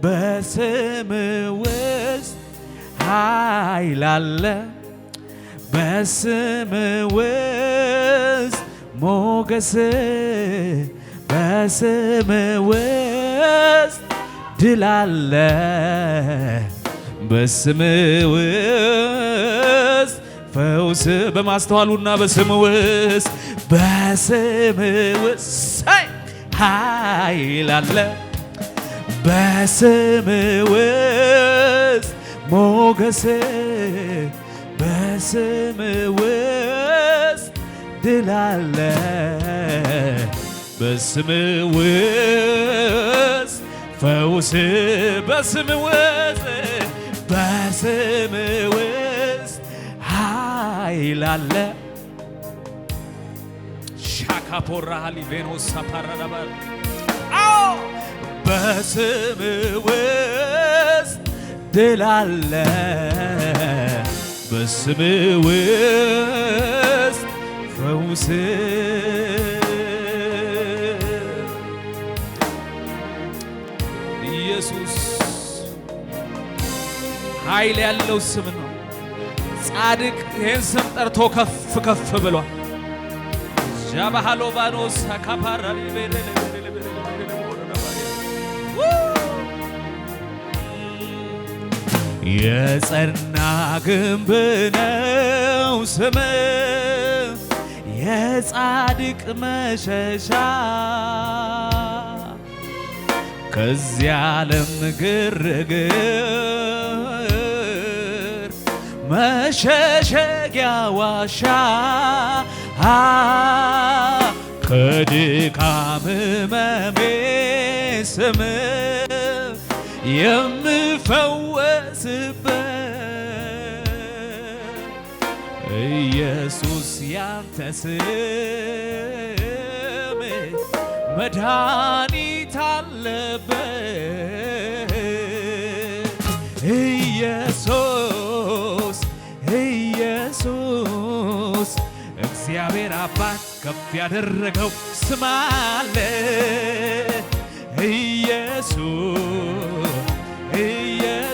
በስም ውስጥ ኃይል አለ በስም ውስጥ ሞገስ በስም ውስጥ ድል አለ በስም ውስጥ ፈውስ በማስተዋሉና በስም ውስጥ ኃይል አለ በስም ውስጥ ሞገስ በስም ውስጥ ድል አለ በስም ውስጥ ፈውስ በስም ውስጥ ኃይል አለ ሻካፖራ ሊቬኖስ ሳፓራዳባር በስም ውስጥ ድል አለ በስም ውስጥ ፈውስ ኢየሱስ ኃይል ያለው ስም ነው። ጻድቅ ይህን ስም ጠርቶ ከፍ ከፍ ብሏል። ጃባሃሎባኖስ አካፓራ የጸና ግንብ ነው ስም የጻድቅ መሸሻ ከዚህ ዓለም ግርግር መሸሸጊያ ዋሻ ከድካም ሕመሜ ስም የምፈወስበት ኢየሱስ ያንተ ስም መድኃኒት አለበት ኢየሱስ ኢየሱስ እግዚአብሔር አባት ከፍ ያደረገው ስም አለ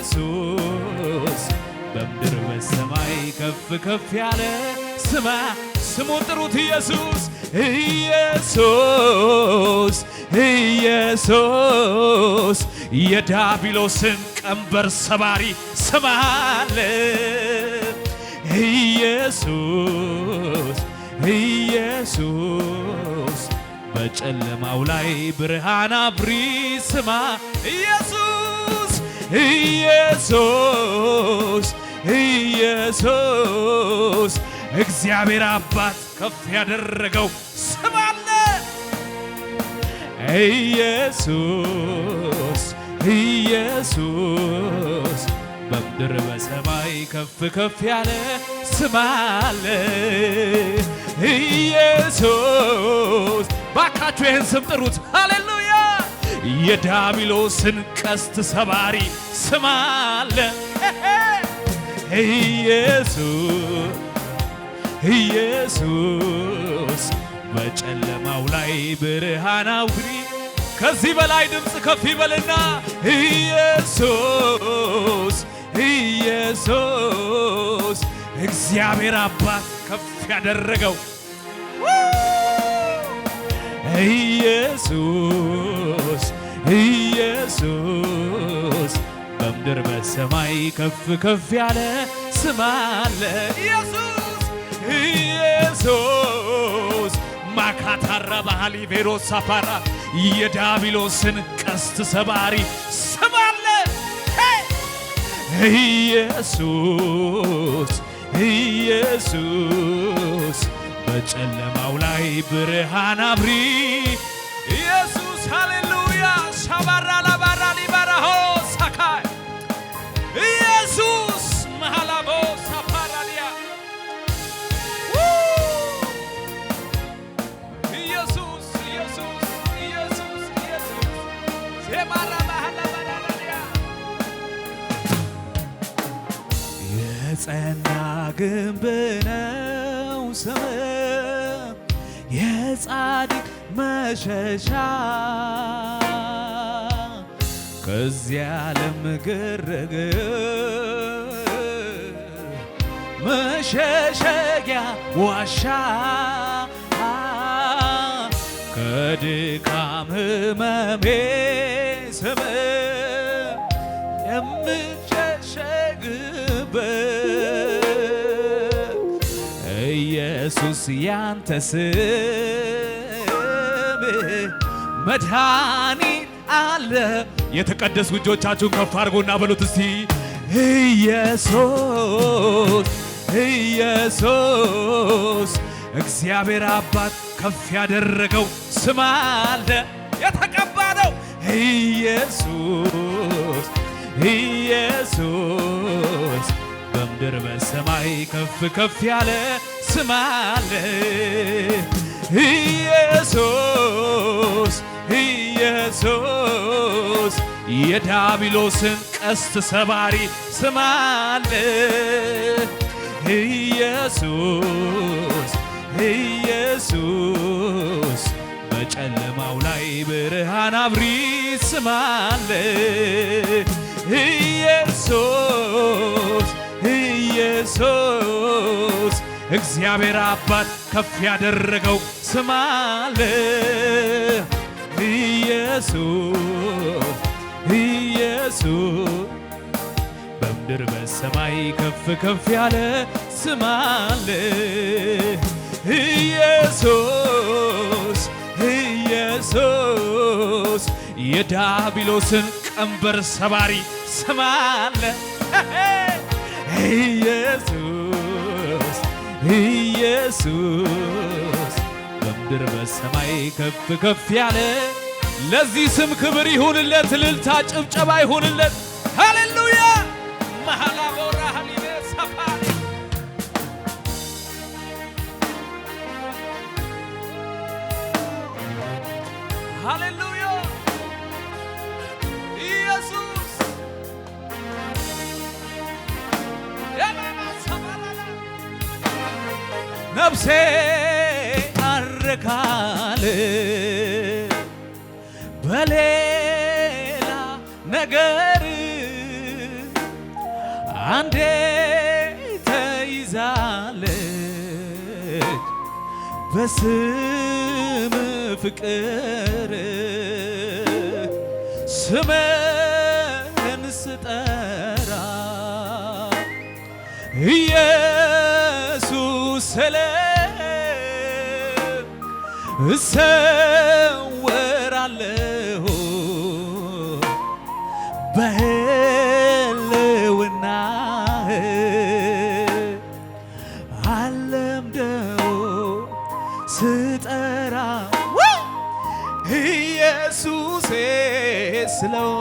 ኢየሱስ በምድር በሰማይ ከፍ ከፍ ያለ ስሙን ጥሩት ኢየሱስ ኢየሱስ የዲያብሎስን ቀንበር ሰባሪ ስም አለ ኢየሱስ በጨለማው ላይ ብርሃን አብሪ ስማ ኢየሱስ እግዚአብሔር አባት ከፍ ያደረገው ስም አለ ኢየሱስ በምድር በሰማይ ከፍ ከፍ ያለ ስም አለ ኢየሱስ ባካችሁ ይህን ስም ጥሩት ሃሌሉያ የዲያብሎስን ቀስት ሰባሪ ስም አለ ኢየሱስ በጨለማው ላይ ብርሃን አብሪ ከዚህ በላይ ድምፅ ከፍ ይበልና ኢየሱስ እግዚአብሔር አባት ከፍ ያደረገው ኢየሱስ በምድር በሰማይ ከፍ ከፍ ያለ ስም አለ ኢየሱስ ማካታራ ባህሊ ቬሮስ ሳፓራ የዲያብሎስን ቀስት ሰባሪ ስም አለ ኢየሱስ በጨለማው ላይ ብርሃን አብሪ ኢየሱስ ሃሌሉያ ሻባራ ላባራ ሊባራሆ ሳካይ ኢየሱስ መሃላቦ ሳፓራሊያ ኢየሱስ ሴማራ ባህላባራሊያ የጸና ግንብ ነው ስም የጻድቅ መሸሻ ከዚህ ዓለም ግርግር መሸሸጊያ ዋሻ ከድካም ሕመሜ ስም የምሸሸግበት ኢየሱስ ያንተ ስም መድኃኒት አለ። የተቀደሱ እጆቻችሁን ከፍ አድርጎና በሉት እስቲ ኢየሱስ ኢየሱስ እግዚአብሔር አባት ከፍ ያደረገው ስም አለ የተቀባ ነው። ኢየሱስ ኢየሱስ በምድር በሰማይ ከፍ ከፍ ያለ ስም አለ። ኢየሱስ ኢየሱስ የዳቢሎስን ቀስት ሰባሪ ስም አለ። ኢየሱስ ኢየሱስ በጨለማው ላይ ብርሃን አብሪ ስም አለ። ኢየሱስ ኢየሱስ እግዚአብሔር አባት ከፍ ያደረገው ስም አለ። ኢየሱስ ኢየሱስ በምድር በሰማይ ከፍ ከፍ ያለ ስም አለ። ኢየሱስ ኢየሱስ የዳቢሎስን ቀንበር ሰባሪ ስም አለ። ኢየሱስ ኢየሱስ በምድር በሰማይ ከፍ ከፍ ያለ ለዚህ ስም ክብር ይሁንለት፣ እልልታ ጭብጨባ ይሁንለት። ሃሌሉያ ማሃላቦራ ሃሊቤ ሰፋሪ ሃሌሉያ ኢየሱስ ነፍሴ አረካል በሌላ ነገር አንዴ ተይዛለች በስም ፍቅር ስምህን ስጠራ ኢየሱስ ስለ እሰወራለሁ በሕልውናህ አለምደው ስጠራ ኢየሱሴ ስለው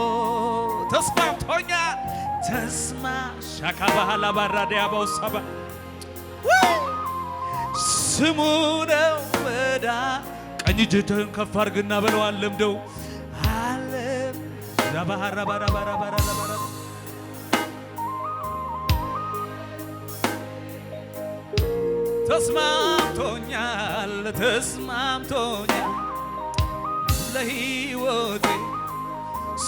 ተስማምቶኛል። ተስማ ሻካባሃላ ባራዲያባው ሰባ ስሙ ነው መዳ ቀኝ እጅህን ከፍ አድርግና በለው አለምደው አለም ዛባራ ባራ ባራ ባራ ባራ ተስማምቶኛል ተስማምቶኛል ለሕይወቴ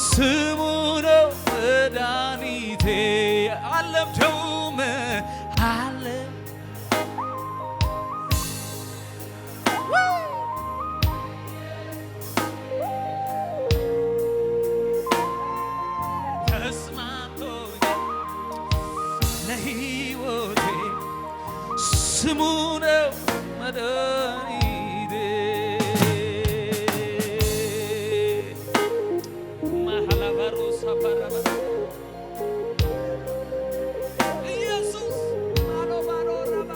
ስሙ ነው መድኃኒቴ አለምደውም አለ ለሕይወቴ ስሙ ነው መድኃኒቴ ማሃላባሮ ሳፋራባ ኢየሱስ ማሎ ባሮ ረባ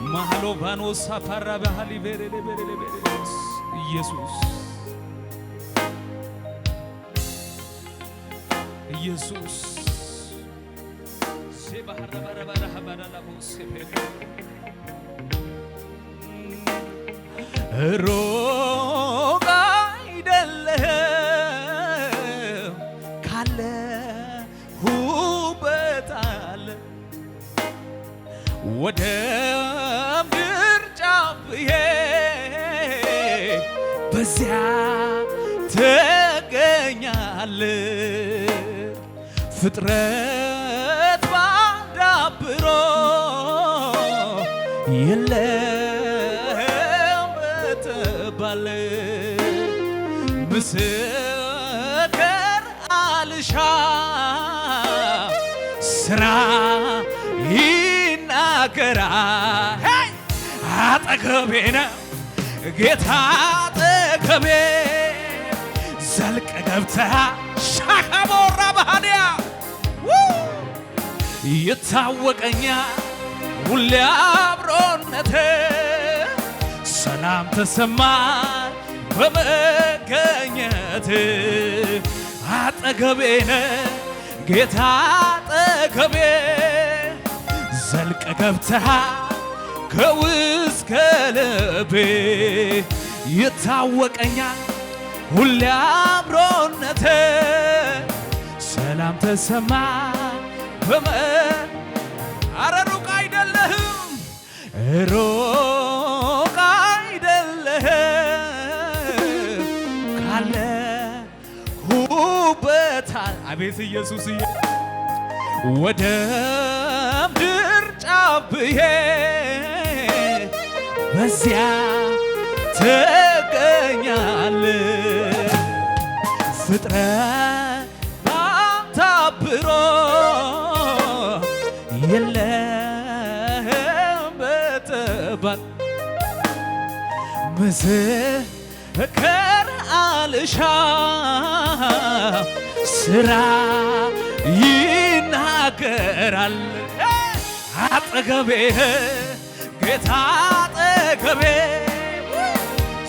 ማሃሎ ባኖ ሳፋራባ ሃሊቬሬ ለበሬ ኢየሱስ ኢየሱስ ሩቅ አይደለህም ካለሁበት አለ ወደ ምድር ጫፍ ብሄድ በዚያ ትገኛለህ። ፍጥረት ባዳብሮ የለም በተባለ ምስክር አልሻ ስራ ይናገራል። አጠገቤ ነው ጌታ አጠገቤ ዘልቅ ገብተህ ሻካቦራ ባህንያ ይታወቀኛል ሁሌ አብሮነቴ ሰላም ተሰማኝ በመገኘት አጠገቤ ነህ ጌታ አጠገቤ ዘልቅ ገብተህ ከውስጥ ከልቤ ይታወቀኛል ሁሌ አብሮነቴ ሰላም ተሰማኝ አረ ሩቅ አይደለህም ሩቅ አይደለህም ካለሁበት አቤት ኢየሱስዬ ወደ ምድር ጫፍ ብሄድ በዚያ ትገኛለህ። ፍጥረት ባታብሮ የለም በተባለ ምስክር አልሻም ስራ ይናገራል። አጠገቤ ጌታ አጠገቤ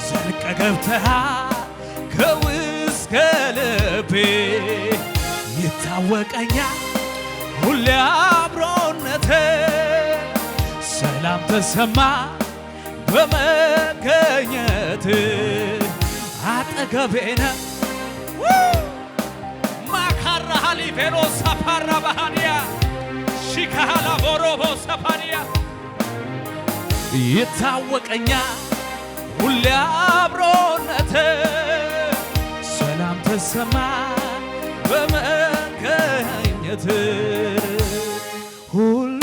ዘልቀ ገብተህ ከውስጥ ከልቤ ይታወቀኛል ሁሌ አብሮነቴ ሰላም ተሰማ በመገኘት አጠገቤ ነህ ማካራ ሊቬሎ ሳፓራ ባህንያ ሺካላ ቦሮቦ ሳፓንያ ይታወቀኛል ሁሌ አብሮነቴ ሰላም ተሰማ በመገኘት ሁሉ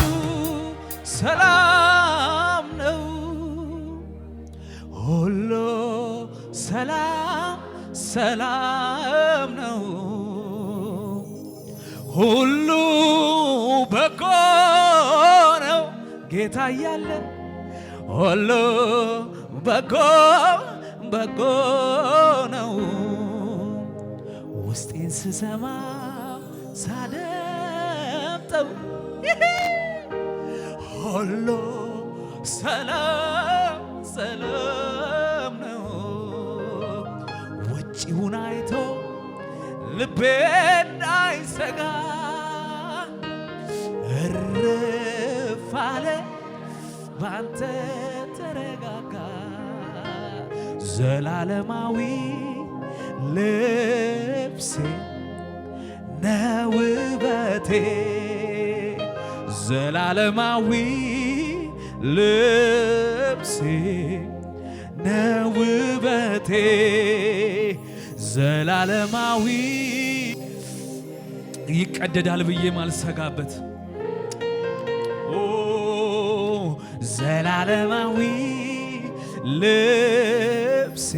ሰላም ነው ሁሉ ሰላም ሰላም ነው ሁሉ በጎ ነው ጌታ እያለ ሁሉ በጎ በጎ ነው ውስጤን ስሰማ ሳደምጠው ሁሉ ሰላም ሰላም ነው ውጪውን አይቶ ልቤ እንዳይሰጋ እርፍ አለ ባንተ ተረጋጋ ዘላለማዊ ልብሴ ነው ውበቴ ዘላለማዊ ልብሴ ነው ውበቴ ዘላለማዊ ይቀደዳል ብዬ ማልሰጋበት ዘላለማዊ ልብሴ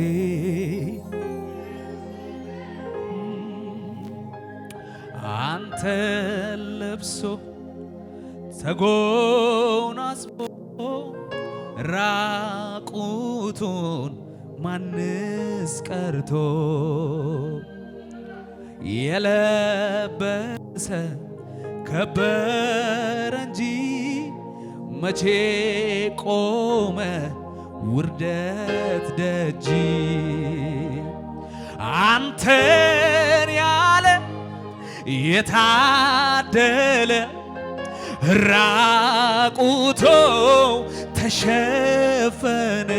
አንተ ለብሶ ተጎናጽፎ ራቁቱን ማንስ ቀርቶ የለበሰ ከበረ እንጂ መቼ ቆመ ውርደት ደጅ አንተን ያለ የታደለ ራቁቶ ተሸፈነ።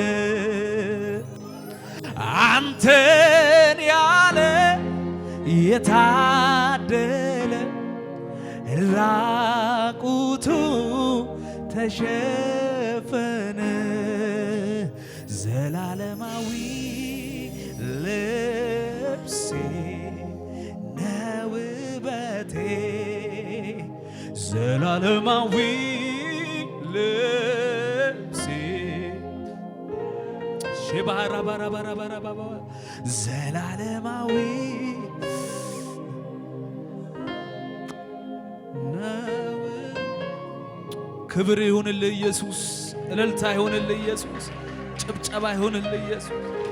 አንተን ያለ የታደለ ራቁቱ ተሸፈነ። ዘላለማዊ ልብሴ ነው ውበቴ፣ ዘላለማዊ ልብሴ ዘላለማዊ ክብር ይሁንልህ ኢየሱስ፣ እልልታ ይሁንልህ ኢየሱስ፣ ጭብጨባ ይሁንልህ ኢየሱስ።